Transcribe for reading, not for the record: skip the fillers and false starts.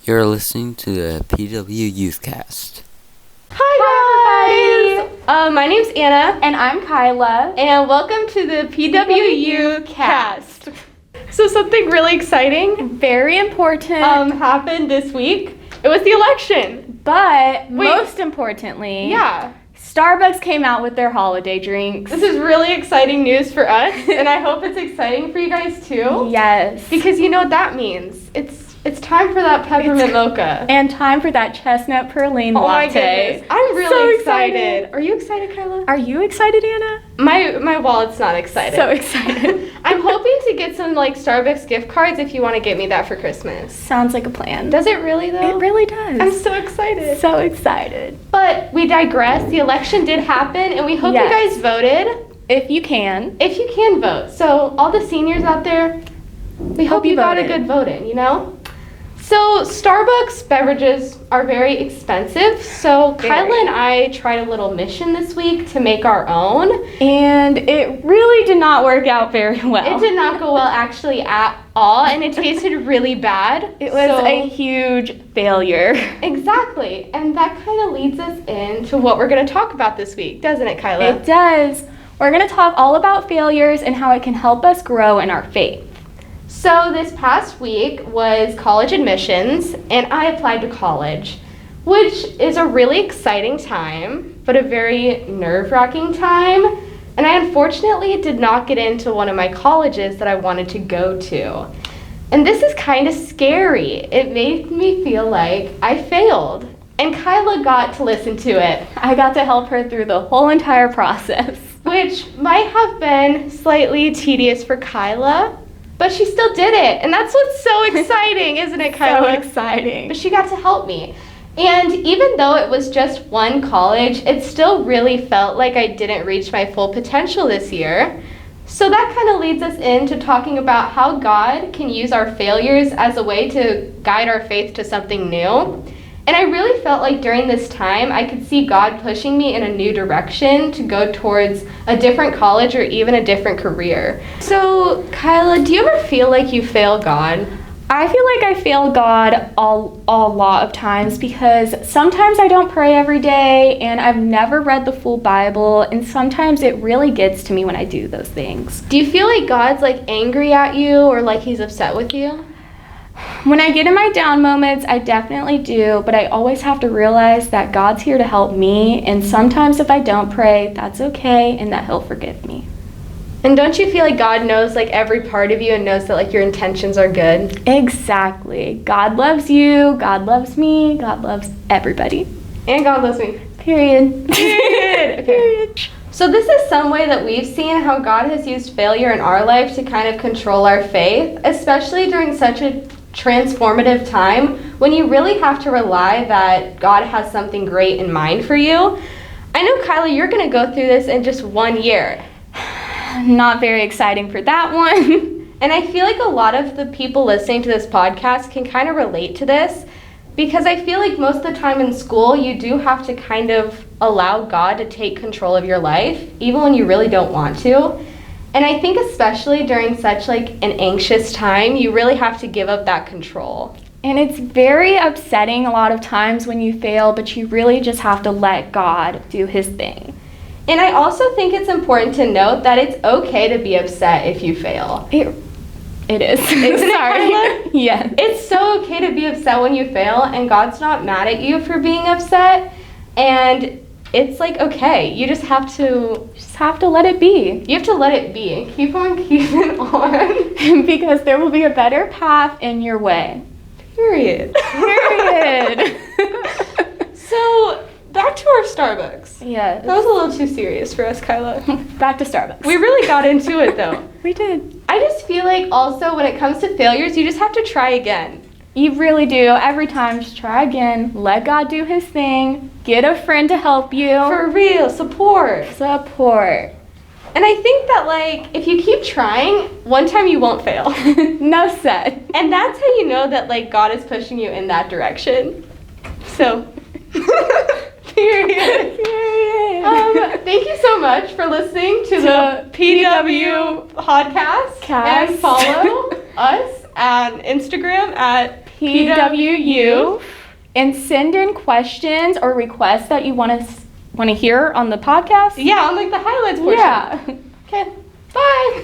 You're listening to the PWYouthcast. Hi guys! My name's Anna. And I'm Kyla. And welcome to the PWYouthcast. So something really exciting Very important. happened this week. It was the election. But most importantly, Yeah. Starbucks came out with their holiday drinks. This is really exciting news for us, and I hope it's exciting for you guys too. Yes. Because you know what that means. It's time for that peppermint mocha. And time for that chestnut praline Oh my latte. goodness. I'm really So excited. Are you excited, Kyla? Are you excited, Anna? My wallet's not excited. So excited. I'm hoping to get some Starbucks gift cards if you want to get me that for Christmas. Sounds like a plan. Does it really though? It really does. I'm so excited. so excited. But we digress. The election did happen, and we hope you Yes. guys voted. If you can. If you can vote. So all the seniors out there, we hope you got a voted. good vote in, you know? So Starbucks beverages are very expensive. So Very. Kyla and I tried a little mission this week to make our own. And it really did not work out very well. It did not go well actually at all, and it tasted really bad. It was So- a huge failure. Exactly, and that kind of leads us into what we're going to talk about this week, doesn't it, Kyla? It does. We're going to talk all about failures and how it can help us grow in our faith. So this past week was college admissions, and I applied to college, which is a really exciting time, but a very nerve-wracking time. And I unfortunately did not get into one of my colleges that I wanted to go to. And this is kind of scary. It made me feel like I failed. And Kyla got to listen to it, I got to help her through the whole entire process. which might have been slightly tedious for Kyla, but she still did it. And that's what's so exciting, isn't it, Kyla? So exciting. But she got to help me. And even though it was just one college, it still really felt like I didn't reach my full potential this year. So that kind of leads us into talking about how God can use our failures as a way to guide our faith to something new. And I really felt like during this time, I could see God pushing me in a new direction to go towards a different college or even a different career. So, Kyla, do you ever feel like you fail God? I feel like I fail God a lot of times because sometimes I don't pray every day and I've never read the full Bible, and sometimes it really gets to me when I do those things. Do you feel like God's angry at you or like he's upset with you? When I get in my down moments, I definitely do, but I always have to realize that God's here to help me, and sometimes if I don't pray, that's okay and that he'll forgive me. And don't you feel like God knows every part of you and knows that your intentions are good? Exactly. God loves you, God loves me, God loves everybody. And God loves me. Period. Period. Okay. Period. So this is some way that we've seen how God has used failure in our life to kind of control our faith, especially during such a transformative time when you really have to rely that God has something great in mind for you. I know, Kyla, you're going to go through this in just 1 year. Not very exciting for that one. And I feel like a lot of the people listening to this podcast can kind of relate to this, because I feel like most of the time in school you do have to kind of allow God to take control of your life, even when you really don't want to. And I think especially during such an anxious time, you really have to give up that control. And it's very upsetting a lot of times when you fail, but you really just have to let God do his thing. And I also think it's important to note that it's okay to be upset if you fail. It is. Isn't it, Kyla? Yes. It's so okay to be upset when you fail, and God's not mad at you for being upset. And it's okay. You just have to let it be. You have to let it be and keep on keeping on. Because there will be a better path in your way. Period. Period. So, back to our Starbucks. Yes. That was a little too serious for us, Kyla. Back to Starbucks. We really got into it, though. We did. I just feel like also when it comes to failures, you just have to try again. You really do. Every time, just try again. Let God do his thing. Get a friend to help you. For real, support. Support. And I think that if you keep trying, one time you won't fail. No said. And that's how you know that God is pushing you in that direction. So, period. Thank you so much for listening to the PW podcast. And follow us on Instagram at PWU, and send in questions or requests that you want to hear on the podcast. Yeah, on like the highlights portion. Yeah. Okay, bye.